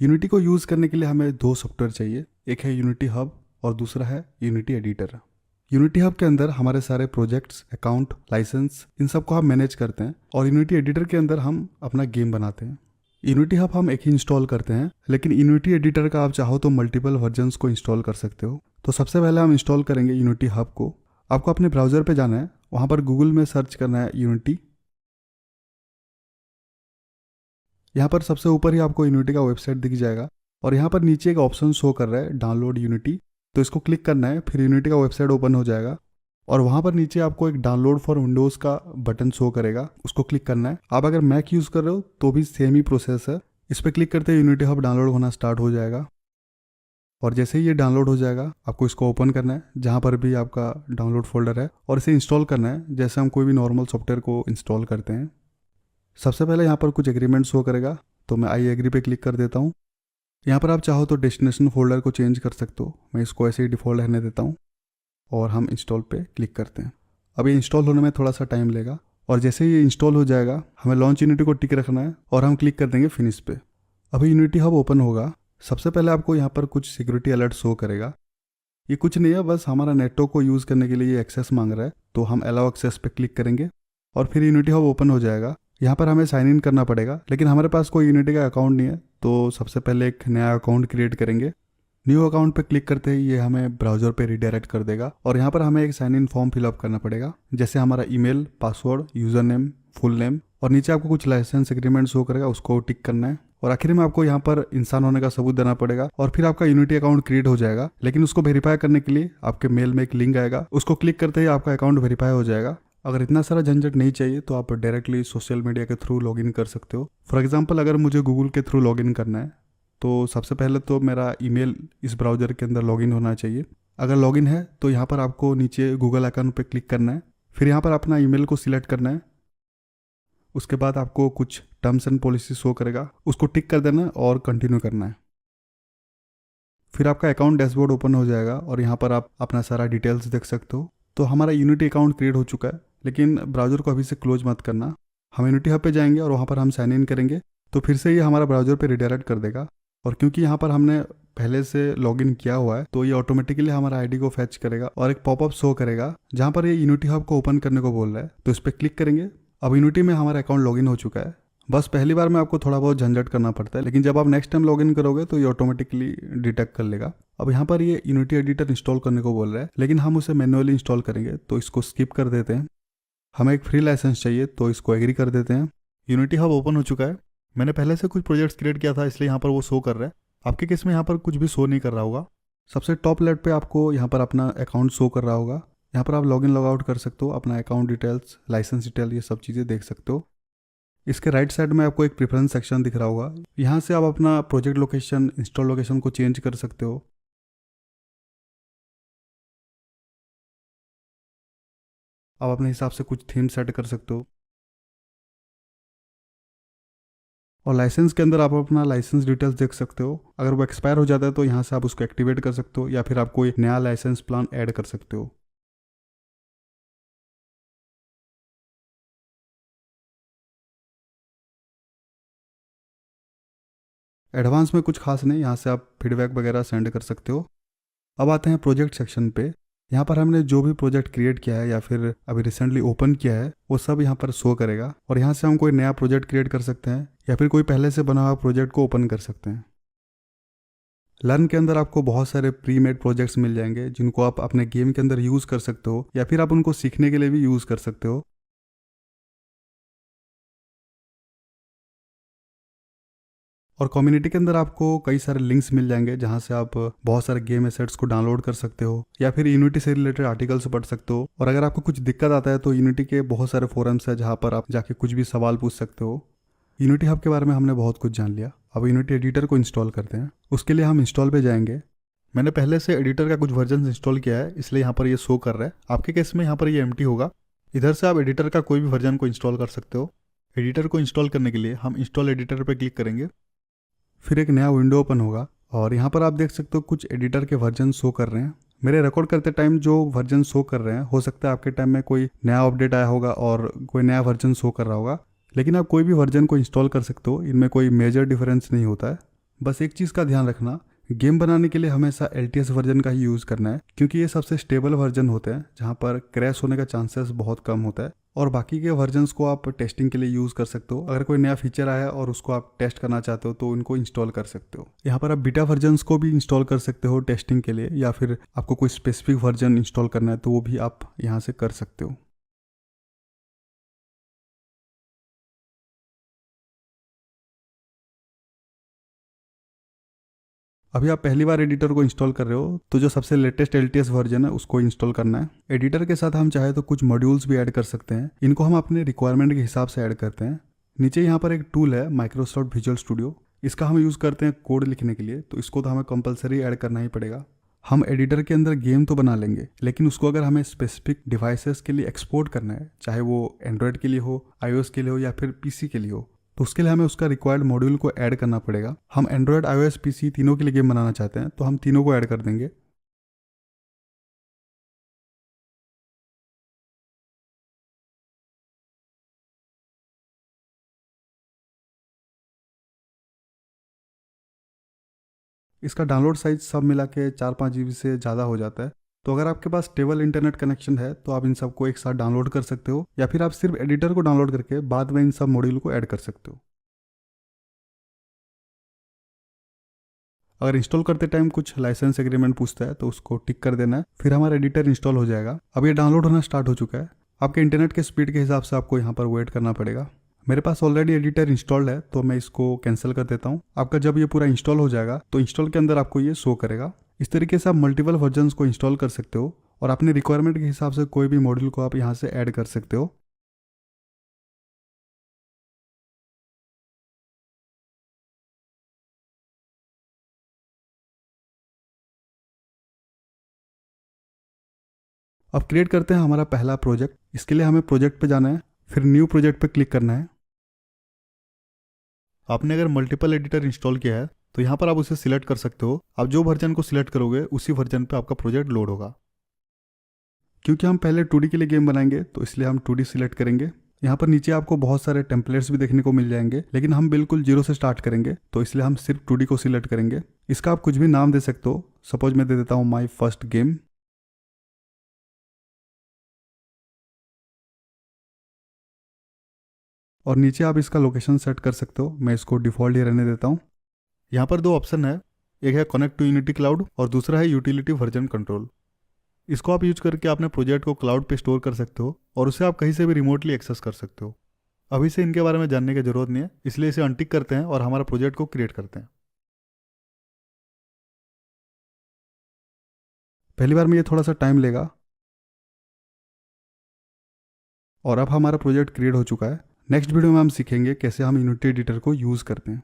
Unity को use करने के लिए हमें दो सॉफ्टवेयर चाहिए, एक है यूनिटी हब और दूसरा है यूनिटी एडिटर। यूनिटी हब के अंदर हमारे सारे प्रोजेक्ट्स, अकाउंट, लाइसेंस, इन सब को हम मैनेज करते हैं और यूनिटी एडिटर के अंदर हम अपना गेम बनाते हैं। यूनिटी हब हम एक ही इंस्टॉल करते हैं, लेकिन यूनिटी एडिटर का आप चाहो तो मल्टीपल वर्जन्स को इंस्टॉल कर सकते हो। तो सबसे पहले हम इंस्टॉल करेंगे यूनिटी हब को। आपको अपने ब्राउज़र पे जाना है, वहाँ पर गूगल में सर्च करना है यूनिटी। यहाँ पर सबसे ऊपर ही आपको यूनिटी का वेबसाइट दिख जाएगा और यहाँ पर नीचे एक ऑप्शन शो कर रहा है डाउनलोड यूनिटी, तो इसको क्लिक करना है। फिर यूनिटी का वेबसाइट ओपन हो जाएगा और वहाँ पर नीचे आपको एक डाउनलोड फॉर विंडोज़ का बटन शो करेगा, उसको क्लिक करना है। आप अगर मैक यूज़ कर रहे हो तो भी सेम ही प्रोसेस है। इस पर क्लिक करते ही यूनिटी हब डाउनलोड होना स्टार्ट हो जाएगा और जैसे ही ये डाउनलोड हो जाएगा आपको इसको ओपन करना है जहाँ पर भी आपका डाउनलोड फोल्डर है और इसे इंस्टॉल करना है जैसे हम कोई भी नॉर्मल सॉफ्टवेयर को इंस्टॉल करते हैं। सबसे पहले यहाँ पर कुछ एग्रीमेंट शो करेगा, तो मैं आई एग्री पे क्लिक कर देता हूँ। यहाँ पर आप चाहो तो डेस्टिनेशन फोल्डर को चेंज कर सकते हो, मैं इसको ऐसे ही डिफ़ॉल्ट रहने देता हूँ और हम इंस्टॉल पे क्लिक करते हैं। अब ये इंस्टॉल होने में थोड़ा सा टाइम लेगा और जैसे ही ये इंस्टॉल हो जाएगा हमें लॉन्च यूनिटी को टिक रखना है और हम क्लिक कर देंगे फिनिश पे। अभी यूनिटी हब ओपन होगा। सबसे पहले आपको यहाँ पर कुछ सिक्योरिटी अलर्ट शो करेगा। ये कुछ नहीं है, बस हमारा नेटवर्क को यूज़ करने के लिए ये एक्सेस मांग रहा है, तो हम अलाउ एक्सेस पे क्लिक करेंगे और फिर यूनिटी हब ओपन हो जाएगा। यहाँ पर हमें साइन इन करना पड़ेगा, लेकिन हमारे पास कोई यूनिटी का अकाउंट नहीं है, तो सबसे पहले एक नया अकाउंट क्रिएट करेंगे। न्यू अकाउंट पे क्लिक करते ही ये हमें ब्राउज़र पे रिडायरेक्ट कर देगा और यहाँ पर हमें एक साइन इन फॉर्म फिलअप करना पड़ेगा, जैसे हमारा email, password, user name, full name और नीचे आपको कुछ लाइसेंस एग्रीमेंट शो करेगा, उसको टिक करना है और आखिर में आपको यहाँ पर इंसान होने का सबूत देना पड़ेगा और फिर आपका यूनिटी अकाउंट क्रिएट हो जाएगा। लेकिन उसको वेरीफाई करने के लिए आपके मेल में एक लिंक आएगा, उसको क्लिक करते ही आपका अकाउंट वेरीफाई हो जाएगा। अगर इतना सारा झंझट नहीं चाहिए तो आप डायरेक्टली सोशल मीडिया के थ्रू लॉगिन कर सकते हो। फॉर एग्जांपल अगर मुझे गूगल के थ्रू लॉगिन करना है तो सबसे पहले तो मेरा ईमेल इस ब्राउज़र के अंदर लॉगिन होना चाहिए। अगर लॉगिन है तो यहाँ पर आपको नीचे गूगल अकाउंट पे क्लिक करना है, फिर यहाँ पर अपना ईमेल को सिलेक्ट करना है। उसके बाद आपको कुछ टर्म्स एंड पॉलिसी शो करेगा, उसको टिक कर देना है और कंटिन्यू करना है। फिर आपका अकाउंट डैशबोर्ड ओपन हो जाएगा और यहाँ पर आप अपना सारा डिटेल्स देख सकते हो। तो हमारा यूनिटी अकाउंट क्रिएट हो चुका है, लेकिन ब्राउज़र को अभी से क्लोज मत करना। हम यूनिटी हब पे जाएंगे और वहाँ पर हम साइन इन करेंगे, तो फिर से ये हमारा ब्राउज़र पे रिडायरेक्ट कर देगा और क्योंकि यहाँ पर हमने पहले से लॉगिन किया हुआ है तो ये ऑटोमेटिकली हमारा आईडी को फैच करेगा और एक पॉपअप शो करेगा जहाँ पर ये यूनिटी हब को ओपन करने को बोल रहा है, तो इस पर क्लिक करेंगे। अब यूनिटी में हमारा अकाउंट लॉगिन हो चुका है। बस पहली बार में आपको थोड़ा बहुत झंझट करना पड़ता है, लेकिन जब आप नेक्स्ट टाइम लॉगिन करोगे तो ये ऑटोमेटिकली डिटेक्ट कर लेगा। अब यहाँ पर ये यूनिटी एडिटर इंस्टॉल करने को बोल रहा है, लेकिन हम उसे मैन्युअली इंस्टॉल करेंगे, तो इसको स्किप कर देते हैं। हमें एक फ्री लाइसेंस चाहिए, तो इसको एग्री कर देते हैं। यूनिटी हब ओपन हो चुका है। मैंने पहले से कुछ प्रोजेक्ट्स क्रिएट किया था, इसलिए यहाँ पर वो शो कर रहा है। आपके केस में यहाँ पर कुछ भी शो नहीं कर रहा होगा। सबसे टॉप लेफ्ट पे आपको यहाँ पर अपना अकाउंट शो कर रहा होगा। यहाँ पर आप लॉगिन लॉग आउट कर सकते हो, अपना अकाउंट डिटेल्स, लाइसेंस डिटेल, ये सब चीज़ें देख सकते हो। इसके राइट साइड में आपको एक प्रेफरेंस सेक्शन दिख रहा होगा, यहाँ से आप अपना प्रोजेक्ट लोकेशन, इंस्टॉल लोकेशन को चेंज कर सकते हो। आप अपने हिसाब से कुछ थीम सेट कर सकते हो और लाइसेंस के अंदर आप अपना लाइसेंस डिटेल्स देख सकते हो। अगर वो एक्सपायर हो जाता है तो यहाँ से आप उसको एक्टिवेट कर सकते हो या फिर आप कोई नया लाइसेंस प्लान ऐड कर सकते हो। एडवांस में कुछ खास नहीं, यहाँ से आप फीडबैक वगैरह सेंड कर सकते हो। अब आते हैं प्रोजेक्ट सेक्शन पे। यहाँ पर हमने जो भी प्रोजेक्ट क्रिएट किया है या फिर अभी रिसेंटली ओपन किया है वो सब यहाँ पर शो करेगा और यहाँ से हम कोई नया प्रोजेक्ट क्रिएट कर सकते हैं या फिर कोई पहले से बना हुआ प्रोजेक्ट को ओपन कर सकते हैं। लर्न के अंदर आपको बहुत सारे प्री मेड प्रोजेक्ट्स मिल जाएंगे जिनको आप अपने गेम के अंदर यूज़ कर सकते हो या फिर आप उनको सीखने के लिए भी यूज़ कर सकते हो। और कम्युनिटी के अंदर आपको कई सारे लिंक्स मिल जाएंगे जहां से आप बहुत सारे गेम एसेट्स को डाउनलोड कर सकते हो या फिर यूनिटी से रिलेटेड आर्टिकल्स पढ़ सकते हो। और अगर आपको कुछ दिक्कत आता है तो यूनिटी के बहुत सारे फोरम्स है जहां पर आप जाके कुछ भी सवाल पूछ सकते हो। यूनिटी हब के बारे में हमने बहुत कुछ जान लिया। अब यूनिटी एडिटर को इंस्टॉल करते हैं। उसके लिए हम इंस्टॉल पे जाएंगे। मैंने पहले से एडिटर का कुछ वर्जन इंस्टॉल किया है, इसलिए यहाँ पर ये शो कर रहा है। आपके केस में यहाँ पर ये एम्प्टी होगा। इधर से आप एडिटर का कोई भी वर्जन को इंस्टॉल कर सकते हो। एडिटर को इंस्टॉल करने के लिए हम इंस्टॉल एडिटर पर क्लिक करेंगे, फिर एक नया विंडो ओपन होगा और यहाँ पर आप देख सकते हो कुछ एडिटर के वर्जन शो कर रहे हैं। मेरे रिकॉर्ड करते टाइम जो वर्जन शो कर रहे हैं, हो सकता है आपके टाइम में कोई नया अपडेट आया होगा और कोई नया वर्जन शो कर रहा होगा, लेकिन आप कोई भी वर्जन को इंस्टॉल कर सकते हो। इनमें कोई मेजर डिफरेंस नहीं होता है। बस एक चीज़ का ध्यान रखना, गेम बनाने के लिए हमेशा LTS वर्जन का ही यूज़ करना है, क्योंकि ये सबसे स्टेबल वर्जन होते हैं जहाँ पर क्रैश होने का चांसेस बहुत कम होता है। और बाकी के वर्जन्स को आप टेस्टिंग के लिए यूज़ कर सकते हो। अगर कोई नया फीचर आया और उसको आप टेस्ट करना चाहते हो तो उनको इंस्टॉल कर सकते हो। यहाँ पर आप बीटा वर्जन्स को भी इंस्टॉल कर सकते हो टेस्टिंग के लिए, या फिर आपको कोई स्पेसिफिक वर्जन इंस्टॉल करना है तो वो भी आप यहाँ से कर सकते हो। अभी आप पहली बार एडिटर को इंस्टॉल कर रहे हो तो जो सबसे लेटेस्ट LTS वर्जन है उसको इंस्टॉल करना है। एडिटर के साथ हम चाहे तो कुछ मॉड्यूल्स भी ऐड कर सकते हैं, इनको हम अपने रिक्वायरमेंट के हिसाब से ऐड करते हैं। नीचे यहाँ पर एक टूल है माइक्रोसॉफ्ट विजुअल स्टूडियो, इसका हम यूज़ करते हैं कोड लिखने के लिए, तो इसको तो हमें कंपलसरी ऐड करना ही पड़ेगा। हम एडिटर के अंदर गेम तो बना लेंगे, लेकिन उसको अगर हमें स्पेसिफिक डिवाइसेस के लिए एक्सपोर्ट करना है, चाहे वो एंड्रॉयड के लिए हो, iOS के लिए हो या फिर PC के लिए हो, तो उसके लिए हमें उसका रिक्वायर्ड मॉड्यूल को ऐड करना पड़ेगा। हम एंड्रॉयड, iOS, PC तीनों के लिए गेम बनाना चाहते हैं तो हम तीनों को ऐड कर देंगे। इसका डाउनलोड साइज सब मिला के 4-5 GB से ज़्यादा हो जाता है। तो अगर आपके पास स्टेबल इंटरनेट कनेक्शन है तो आप इन सबको एक साथ डाउनलोड कर सकते हो, या फिर आप सिर्फ एडिटर को डाउनलोड करके बाद में इन सब मॉड्यूल को ऐड कर सकते हो। अगर इंस्टॉल करते टाइम कुछ लाइसेंस एग्रीमेंट पूछता है तो उसको टिक कर देना है, फिर हमारा एडिटर इंस्टॉल हो जाएगा। अब ये डाउनलोड होना स्टार्ट हो चुका है। आपके इंटरनेट के स्पीड के हिसाब से आपको यहाँ पर वेट करना पड़ेगा। मेरे पास ऑलरेडी एडिटर इंस्टॉल्ड है तो मैं इसको कैंसिल कर देता हूँ। आपका जब ये पूरा इंस्टॉल हो जाएगा तो इंस्टॉल के अंदर आपको ये शो करेगा। इस तरीके से आप मल्टीपल वर्जन्स को इंस्टॉल कर सकते हो और अपने रिक्वायरमेंट के हिसाब से कोई भी मॉड्यूल को आप यहाँ से ऐड कर सकते हो। अब क्रिएट करते हैं हमारा पहला प्रोजेक्ट। इसके लिए हमें प्रोजेक्ट पे जाना है, फिर न्यू प्रोजेक्ट पे क्लिक करना है। आपने अगर मल्टीपल एडिटर इंस्टॉल किया है तो यहाँ पर आप उसे सिलेक्ट कर सकते हो। आप जो वर्जन को सिलेक्ट करोगे उसी वर्जन पे आपका प्रोजेक्ट लोड होगा। क्योंकि हम पहले 2D के लिए गेम बनाएंगे तो इसलिए हम 2D सिलेक्ट करेंगे। यहाँ पर नीचे आपको बहुत सारे टेम्पलेट्स भी देखने को मिल जाएंगे, लेकिन हम बिल्कुल जीरो से स्टार्ट करेंगे तो इसलिए हम सिर्फ 2D को सिलेक्ट करेंगे। इसका आप कुछ भी नाम दे सकते हो। सपोज मैं दे देता हूँ माई फर्स्ट गेम। और नीचे आप इसका लोकेशन सेट कर सकते हो। मैं इसको डिफ़ॉल्ट ही रहने देता हूँ। यहाँ पर दो ऑप्शन है, एक है कनेक्ट टू यूनिटी क्लाउड और दूसरा है यूटिलिटी वर्जन कंट्रोल। इसको आप यूज करके अपने प्रोजेक्ट को क्लाउड पे स्टोर कर सकते हो और उसे आप कहीं से भी रिमोटली एक्सेस कर सकते हो। अभी से इनके बारे में जानने की जरूरत नहीं है, इसलिए इसे अनटिक करते हैं और हमारा प्रोजेक्ट को क्रिएट करते हैं। पहली बार में ये थोड़ा सा टाइम लेगा। और अब हमारा प्रोजेक्ट क्रिएट हो चुका है। नेक्स्ट वीडियो में हम सीखेंगे कैसे हम यूनिटी एडिटर को यूज़ करते हैं।